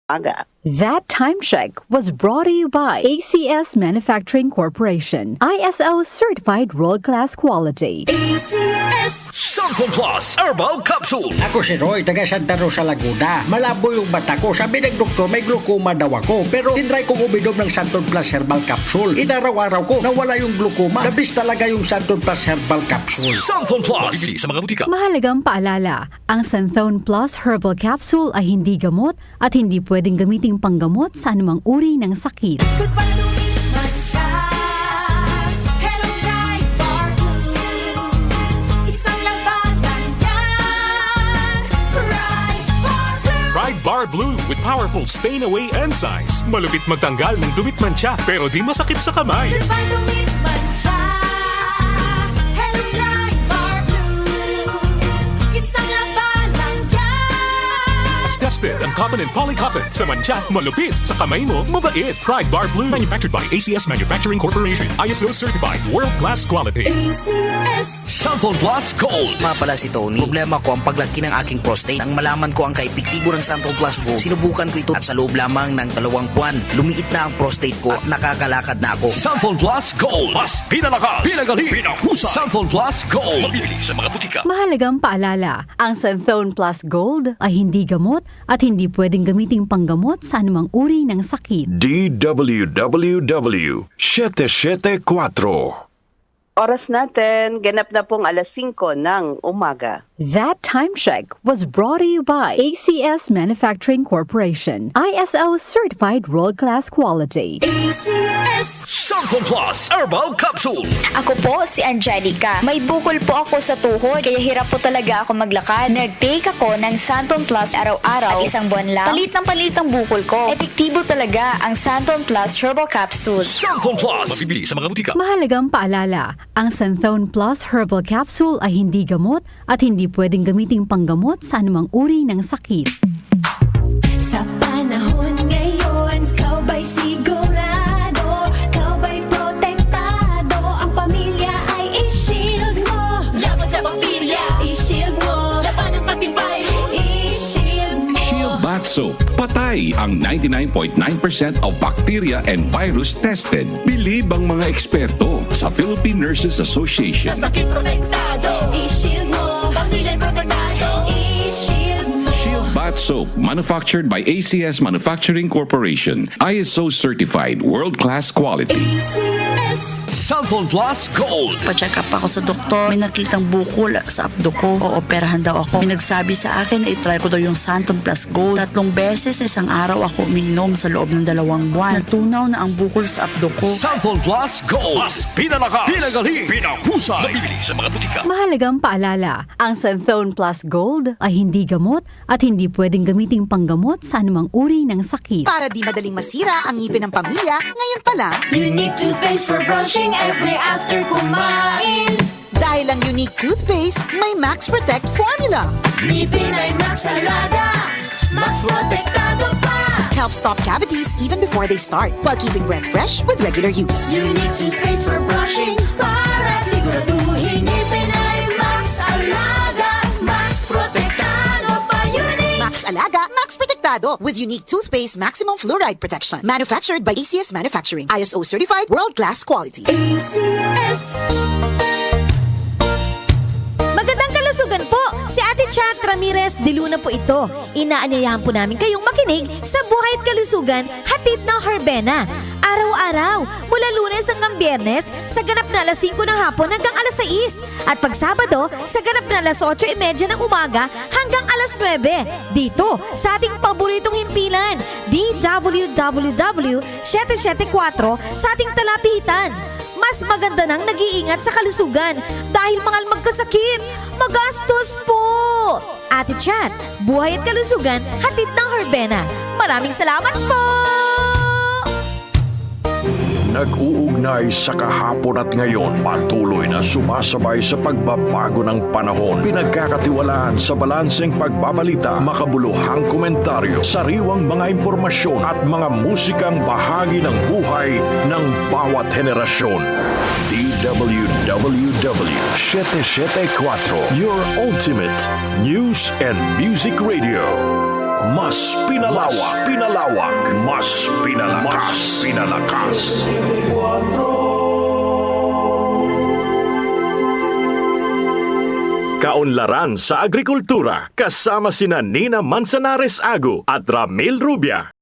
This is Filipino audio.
Aga. That time check was brought to you by ACS Manufacturing Corporation, ISO certified world-class quality. ACS Santon Plus Herbal Capsule. Ako si Roy, taga Santa Rosa, Laguna. Malabo yung mata ko. Sabi ng doktor, may glaucoma daw ako. Pero tinry kong uminom ng Santon Plus Herbal Capsule. Inaraw-araw ko, nawala yung glaucoma. Nabis talaga yung Santon Plus Herbal Capsule. Santon Plus. Bibili sa mga butika. Mahalagang paalala, ang Santhone Plus Herbal Capsule ay hindi gamot at hindi pwedeng gamiting panggamot sa anumang uri ng sakit. Goodbye to my child. Hello, bright bar blue. Isang labanan yan. Bright bar blue. Pride Bar Blue with powerful stain-away enzymes. Malupit magtanggal ng dumit mancha pero di masakit sa kamay. Goodbye to my child. Hello, bright bar blue. Isang labanan yan. As tested ang cotton and polycotton. Sa mancha, malupit. Sa kamay mo, mabait. Pride Bar Blue. Manufactured by ACS Manufacturing Corporation. ISO certified. World-class quality. ACS Santon Plus Gold. Nga pala si Tony. Problema ko ang paglaki ng aking prostate. Nang malaman ko ang kaepektibo ng Santon Plus Gold, sinubukan ko ito at sa loob lamang ng 2 buwan, lumiit na ang prostate ko at nakakalakad na ako. Santon Plus Gold. Mas pinalakas, pinagaling, pinahusay. Santon Plus Gold. Mabibili sa mga butika. Mahalagang paalala, ang Santhone Plus Gold ay hindi gamot at hindi pwedeng gamiting panggamot sa anumang uri ng sakit. DWWW 774. Oras natin, ganap na pong 5:00 ng umaga. That time check was brought to you by ACS Manufacturing Corporation, ISO certified world-class quality. ACS Santon Plus Herbal Capsule. Ako po si Angelica. May bukol po ako sa tuhod, kaya hirap po talaga ako maglakad. Nag-take ako ng Santon Plus araw-araw at 1 buwan lang. Palit ang bukol ko. Epektibo talaga ang Santon Plus Herbal Capsule. Santon Plus. Mabibili sa mga butika. Mahalagang paalala, ang Santhone Plus Herbal Capsule ay hindi gamot at hindi pwedeng gamiting panggamot sa anumang uri ng sakit. Sa panahon ngayon, kau ba'y sigurado? Kau ba'y protektado? Ang pamilya ay i-shield mo. Laban sa bakterya, i-shield mo. Laban ng pati virus, i-shield mo. Shield Bath Soap. Patay ang 99.9% of bacteria and virus tested. Believe ang mga eksperto sa Philippine Nurses Association. Sa sakit protektado, i-shield mo. Pamilya protektado, i-shield mo. Shield Bath Soap, manufactured by ACS Manufacturing Corporation. ISO certified, world-class quality. ACS Santon Plus Gold. Pa-check up ako sa doktor. May nakitang bukol sa abdo ko. Ooperahan daw ako. May nagsabi sa akin na itry ko daw yung Santon Plus Gold. 3 beses sa isang araw ako uminom sa loob ng 2 buwan. Natunaw na ang bukol sa abdo ko. Santon Plus Gold. Mas pinalakas, pinagaling, pinahusay. Mabibili sa mga butika. Mahalagang paalala, ang Santhone Plus Gold ay hindi gamot at hindi pwedeng gamiting panggamot sa anumang uri ng sakit. Para di madaling masira ang ngipin ng pamilya, ngayon pa lang, Unique toothpaste for brushing every after kumain. dahil ang unique toothpaste, may Max Protect formula. Ngipin ay Max Alaga, Max Protektado pa. Helps stop cavities even before they start, while keeping breath fresh with regular use. Unique toothpaste for brushing para siguraduhin ngipin ay Max Alaga, Max Protektado pa. Unique Max Alaga, Max Protectado with unique toothpaste maximum fluoride protection. Manufactured by ACS Manufacturing. ISO certified world-class quality. ACS. Magandang kalusugan po! Si Ate Chat Ramirez de Luna po ito. Inaanyayahan po namin kayong makinig sa Buhay at Kalusugan, hatid ng Herbena. Araw-araw, mula Lunes hanggang Biyernes, sa ganap na 5:00 ng hapon hanggang 6:00. At pag Sabado, sa ganap na 8:30 ng umaga hanggang 9:00. Dito, sa ating paboritong himpilan, DWWW 774 sa ating talapitan. Mas maganda nang nag-iingat sa kalusugan dahil mahal magkasakit. Magastos po! Ate Chat, Buhay at Kalusugan, hatid ng Herbena. Maraming salamat po! Nag-uugnay sa kahapon at ngayon, patuloy na sumasabay sa pagbabago ng panahon. Pinagkakatiwalaan sa balanseng pagbabalita, makabuluhang komentaryo, sariwang mga impormasyon at mga musikang bahagi ng buhay ng bawat henerasyon. DWWW 774, your ultimate news and music radio. Mas pinalawak, mas pinalakas. Kaunlaran sa agrikultura kasama sina Nina Manzanares Ago at Ramil Rubia.